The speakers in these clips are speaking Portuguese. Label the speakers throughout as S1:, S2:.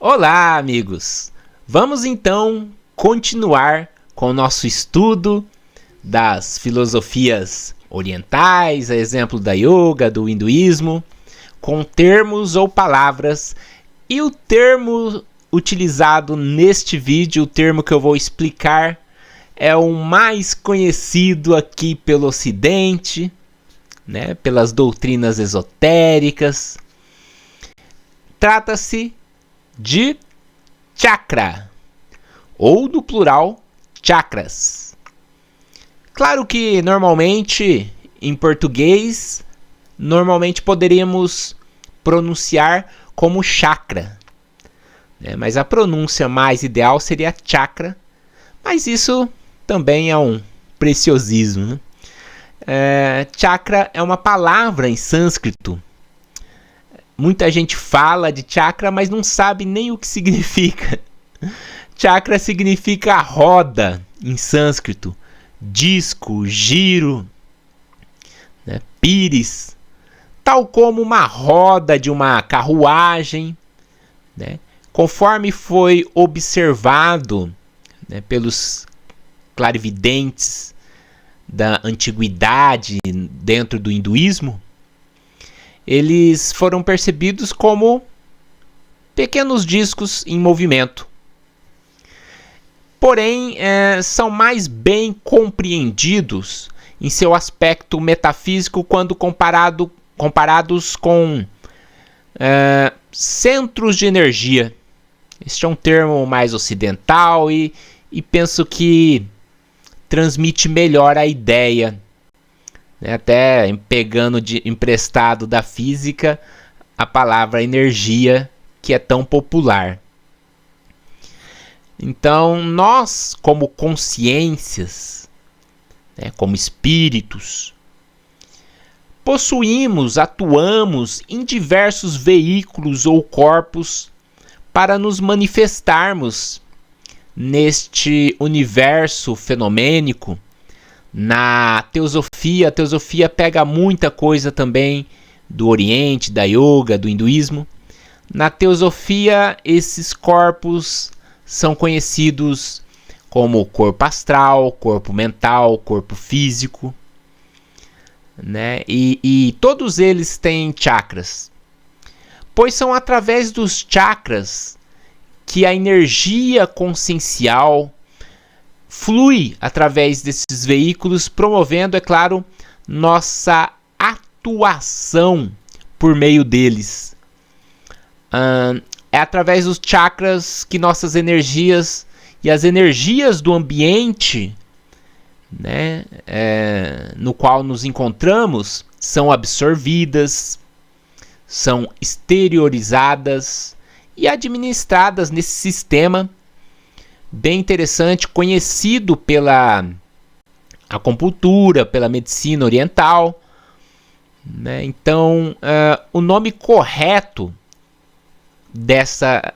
S1: Olá, amigos! Vamos então continuar com o nosso estudo das filosofias orientais, a exemplo da yoga, do hinduísmo, com termos ou palavras. E o termo utilizado neste vídeo, o termo que eu vou explicar, é o mais conhecido aqui pelo Ocidente, né, pelas doutrinas esotéricas. Trata-se de chakra, ou no plural, chakras. Claro que normalmente, em português, poderíamos pronunciar como chakra, né? Mas a pronúncia mais ideal seria chakra, mas isso também é um preciosismo, né? Chakra é uma palavra em sânscrito. Muita gente fala de chakra, mas não sabe nem o que significa. Chakra significa roda em sânscrito, disco, giro, né, pires, tal como uma roda de uma carruagem, né, conforme foi observado, né, pelos clarividentes da antiguidade dentro do hinduísmo. Eles foram percebidos como pequenos discos em movimento. Porém, são mais bem compreendidos em seu aspecto metafísico quando comparados com centros de energia. Este é um termo mais ocidental e penso que transmite melhor a ideia, até pegando emprestado da física a palavra energia, que é tão popular. Então, nós, como consciências, né, como espíritos, atuamos em diversos veículos ou corpos para nos manifestarmos neste universo fenomênico. Na teosofia, a teosofia pega muita coisa também do Oriente, da yoga, do hinduísmo. Na teosofia, esses corpos são conhecidos como corpo astral, corpo mental, corpo físico, né? E todos eles têm chakras, pois são através dos chakras que a energia consciencial flui através desses veículos, promovendo, é claro, nossa atuação por meio deles. É através dos chakras que nossas energias e as energias do ambiente, né, no qual nos encontramos, são absorvidas, são exteriorizadas e administradas nesse sistema bem interessante, conhecido pela acupuntura, pela medicina oriental, né? Então, o nome correto desta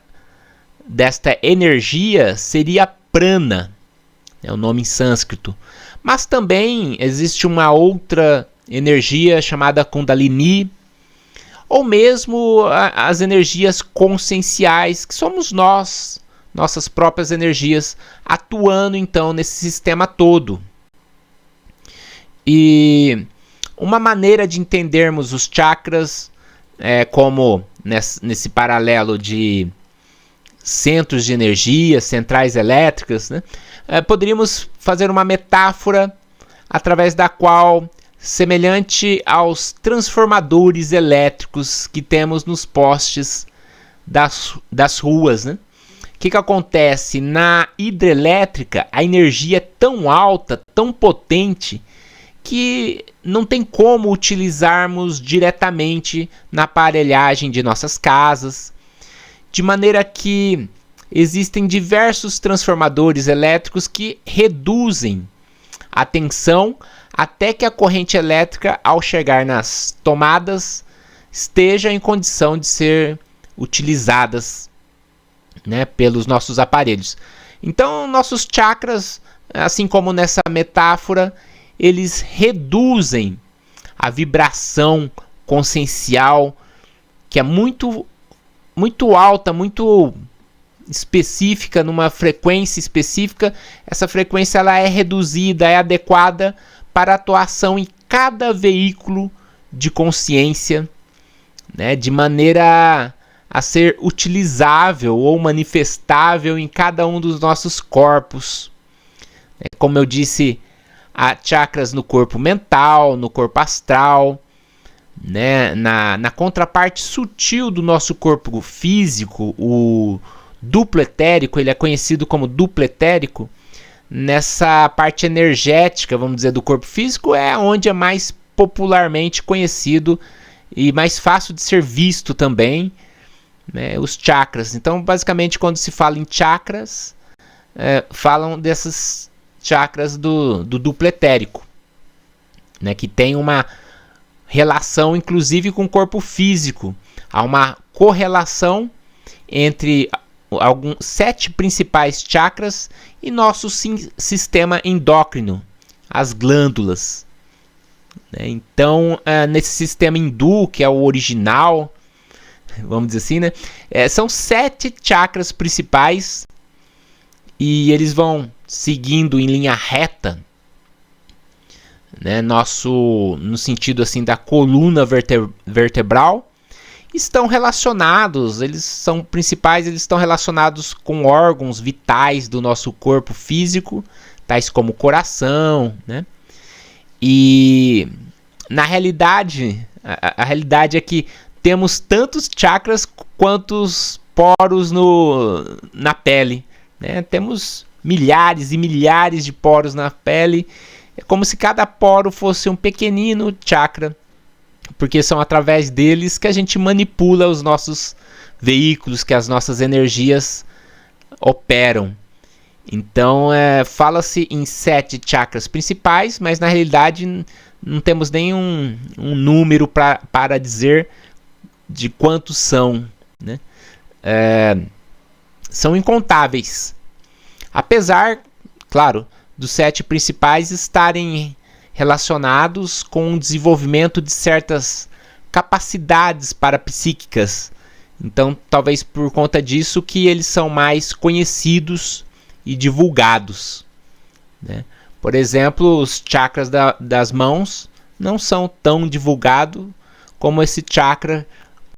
S1: energia seria prana, é o nome em sânscrito. Mas também existe uma outra energia chamada Kundalini, ou mesmo as energias conscienciais, que somos nós, nossas próprias energias, atuando então nesse sistema todo. E uma maneira de entendermos os chakras, como nesse paralelo de centros de energia, centrais elétricas, né, poderíamos fazer uma metáfora através da qual, semelhante aos transformadores elétricos que temos nos postes das ruas, né? O que acontece? Na hidrelétrica, a energia é tão alta, tão potente, que não tem como utilizarmos diretamente na aparelhagem de nossas casas, de maneira que existem diversos transformadores elétricos que reduzem a tensão até que a corrente elétrica, ao chegar nas tomadas, esteja em condição de ser utilizadas, né, pelos nossos aparelhos. Então, nossos chakras, assim como nessa metáfora, eles reduzem a vibração consciencial, que é muito alta, muito específica, numa frequência específica, essa frequência ela é reduzida, é adequada para a atuação em cada veículo de consciência, né, de maneira a ser utilizável ou manifestável em cada um dos nossos corpos. Como eu disse, há chakras no corpo mental, no corpo astral, né, na contraparte sutil do nosso corpo físico, o duplo etérico, ele é conhecido como duplo etérico. Nessa parte energética, vamos dizer, do corpo físico, é onde é mais popularmente conhecido e mais fácil de ser visto também, né, os chakras. Então, basicamente, quando se fala em chakras, falam desses chakras do duplo etérico, né, que tem uma relação, inclusive, com o corpo físico. Há uma correlação entre 7 principais chakras e nosso sistema endócrino, as glândulas. Então, nesse sistema hindu, que é o original, vamos dizer assim, né? São 7 chakras principais e eles vão seguindo em linha reta, né? No sentido assim da coluna vertebral, estão relacionados, eles são principais, eles estão relacionados com órgãos vitais do nosso corpo físico, tais como o coração, né? E na realidade, a realidade é que temos tantos chakras quantos poros na pele, né? Temos milhares e milhares de poros na pele. É como se cada poro fosse um pequenino chakra, porque são através deles que a gente manipula os nossos veículos, que as nossas energias operam. Então, fala-se em 7 chakras principais, mas na realidade não temos nenhum número para dizer de quantos são, né? São incontáveis. Apesar, claro, dos 7 principais estarem relacionados com o desenvolvimento de certas capacidades parapsíquicas. Então, talvez por conta disso que eles são mais conhecidos e divulgados, né? Por exemplo, os chakras das mãos não são tão divulgados como esse chakra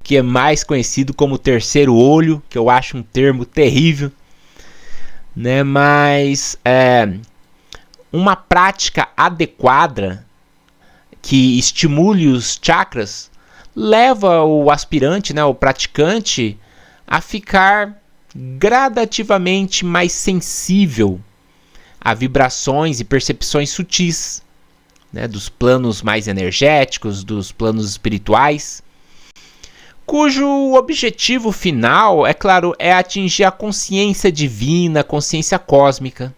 S1: que é mais conhecido como terceiro olho, que eu acho um termo terrível, né? Mas uma prática adequada que estimule os chakras leva o aspirante, né, o praticante, a ficar gradativamente mais sensível a vibrações e percepções sutis, né, dos planos mais energéticos, dos planos espirituais, cujo objetivo final, é claro, é atingir a consciência divina, a consciência cósmica.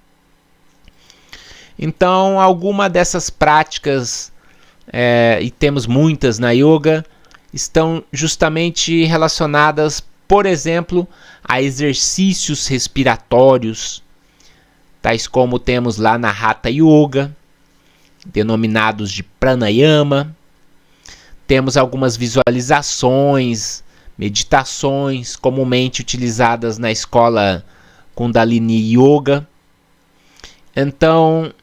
S1: Então, alguma dessas práticas, e temos muitas na yoga, estão justamente relacionadas, por exemplo, a exercícios respiratórios, tais como temos lá na Hatha Yoga, denominados de Pranayama. Temos algumas visualizações, meditações, comumente utilizadas na escola Kundalini Yoga. Então,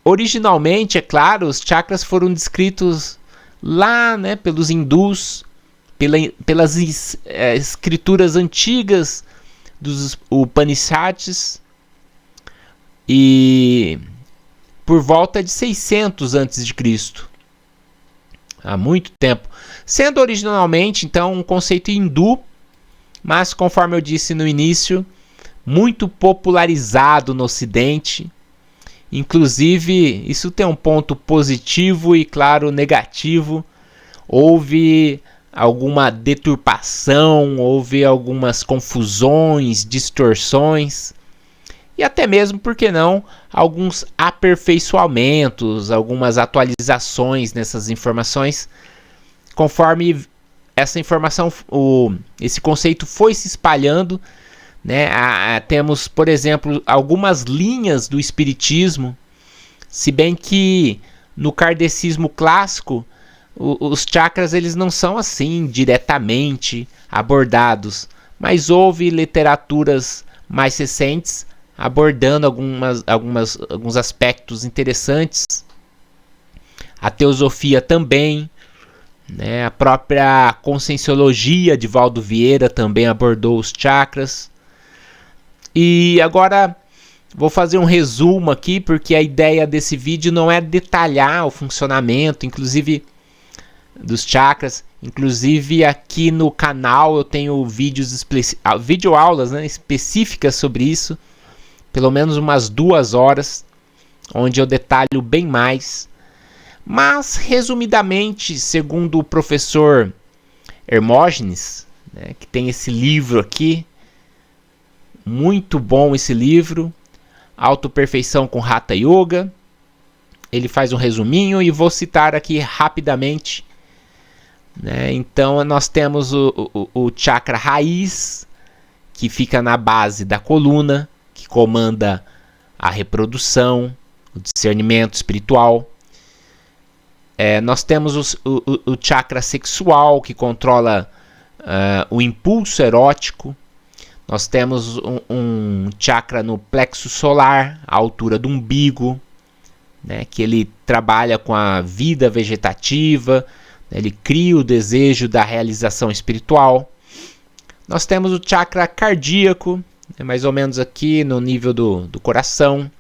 S1: originalmente, é claro, os chakras foram descritos lá, né, pelos hindus, pelas escrituras antigas dos Upanishads, e por volta de 600 a.C., há muito tempo, sendo originalmente então um conceito hindu, mas conforme eu disse no início, muito popularizado no Ocidente. Inclusive, isso tem um ponto positivo e, claro, negativo. Houve alguma deturpação, houve algumas confusões, distorções e até mesmo, por que não, alguns aperfeiçoamentos, algumas atualizações nessas informações, conforme essa informação, esse conceito foi se espalhando, né? Temos, por exemplo, algumas linhas do espiritismo, se bem que no kardecismo clássico os chakras eles não são assim diretamente abordados, mas houve literaturas mais recentes abordando alguns aspectos interessantes. A teosofia também, né? A própria conscienciologia de Valdo Vieira também abordou os chakras. E agora vou fazer um resumo aqui, porque a ideia desse vídeo não é detalhar o funcionamento, inclusive dos chakras. Inclusive aqui no canal eu tenho videoaulas, né, específicas sobre isso, pelo menos umas 2 horas, onde eu detalho bem mais. Mas, resumidamente, segundo o professor Hermógenes, né, que tem esse livro aqui, muito bom esse livro, Autoperfeição com Hatha Yoga, ele faz um resuminho e vou citar aqui rapidamente, né? Então nós temos o chakra raiz, que fica na base da coluna, que comanda a reprodução, o discernimento espiritual. Nós temos o chakra sexual, que controla o impulso erótico. Nós temos um chakra no plexo solar, à altura do umbigo, né, que ele trabalha com a vida vegetativa, né, ele cria o desejo da realização espiritual. Nós temos o chakra cardíaco, né, mais ou menos aqui no nível do coração,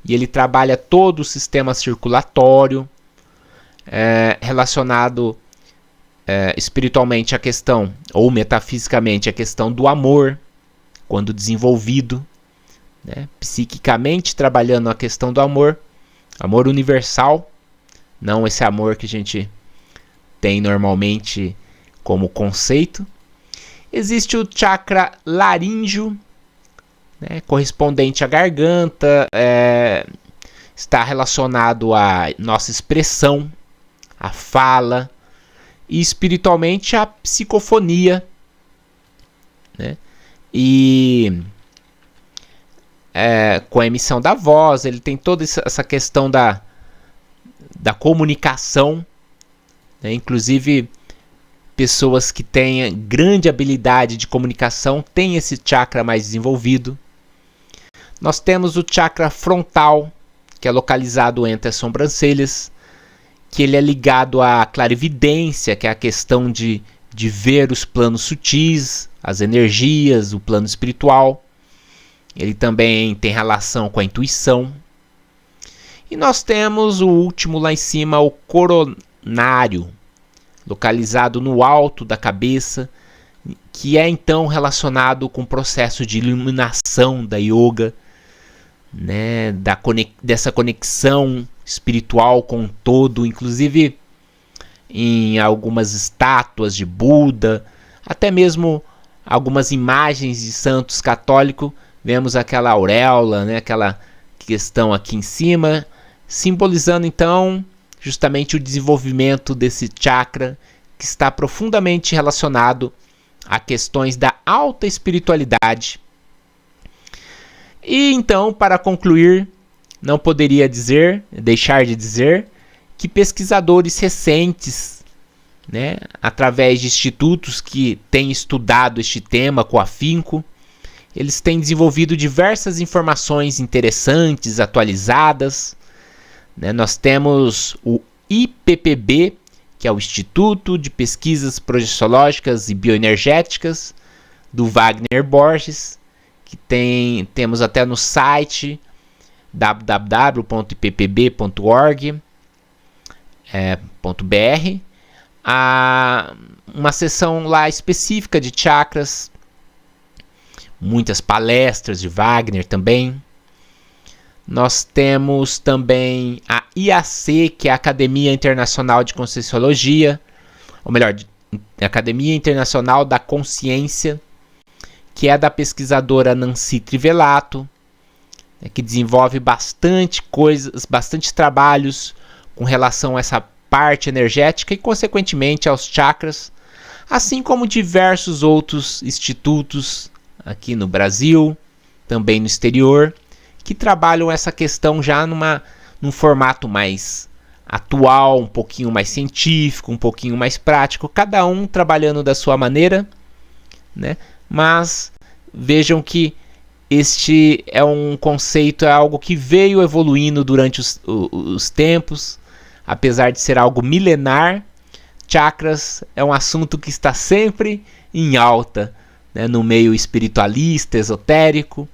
S1: e ele trabalha todo o sistema circulatório, relacionado espiritualmente à questão, ou metafisicamente, à questão do amor, quando desenvolvido, né? Psiquicamente trabalhando a questão do amor universal, não esse amor que a gente tem normalmente como conceito. Existe o chakra laríngeo, né, correspondente à garganta, está relacionado à nossa expressão, à fala, e espiritualmente à psicofonia, né? E com a emissão da voz, ele tem toda essa questão da comunicação, né? Inclusive pessoas que têm grande habilidade de comunicação têm esse chakra mais desenvolvido. Nós temos o chakra frontal, que é localizado entre as sobrancelhas, que ele é ligado à clarividência, que é a questão de ver os planos sutis, as energias, o plano espiritual. Ele também tem relação com a intuição. E nós temos o último lá em cima, o coronário, localizado no alto da cabeça, que é então relacionado com o processo de iluminação da yoga, né, dessa conexão espiritual com o todo, inclusive em algumas estátuas de Buda, até mesmo algumas imagens de santos católicos, vemos aquela auréola, né, aquela questão aqui em cima, simbolizando então justamente o desenvolvimento desse chakra, que está profundamente relacionado a questões da alta espiritualidade. E então, para concluir, não poderia deixar de dizer, que pesquisadores recentes, né, através de institutos que têm estudado este tema com afinco, eles têm desenvolvido diversas informações interessantes, atualizadas, né? Nós temos o IPPB, que é o Instituto de Pesquisas Projeciológicas e Bioenergéticas, do Wagner Borges, que temos até no site www.ippb.org.br uma seção lá específica de chakras, muitas palestras de Wagner também. Nós temos também a IAC, que é a Academia Internacional de Conscienciologia, ou melhor, Academia Internacional da Consciência, que é da pesquisadora Nancy Trivelato, que desenvolve bastante trabalhos com relação a essa parte energética e, consequentemente, aos chakras, assim como diversos outros institutos aqui no Brasil, também no exterior, que trabalham essa questão já num formato mais atual, um pouquinho mais científico, um pouquinho mais prático, cada um trabalhando da sua maneira, né? mas vejam que este é um conceito, é algo que veio evoluindo durante os tempos, apesar de ser algo milenar. Chakras é um assunto que está sempre em alta, né, no meio espiritualista, esotérico.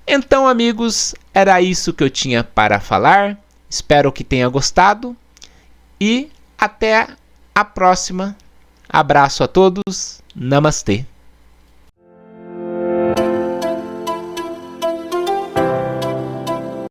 S1: Então, amigos, era isso que eu tinha para falar. Espero que tenha gostado e até a próxima. Abraço a todos. Namastê.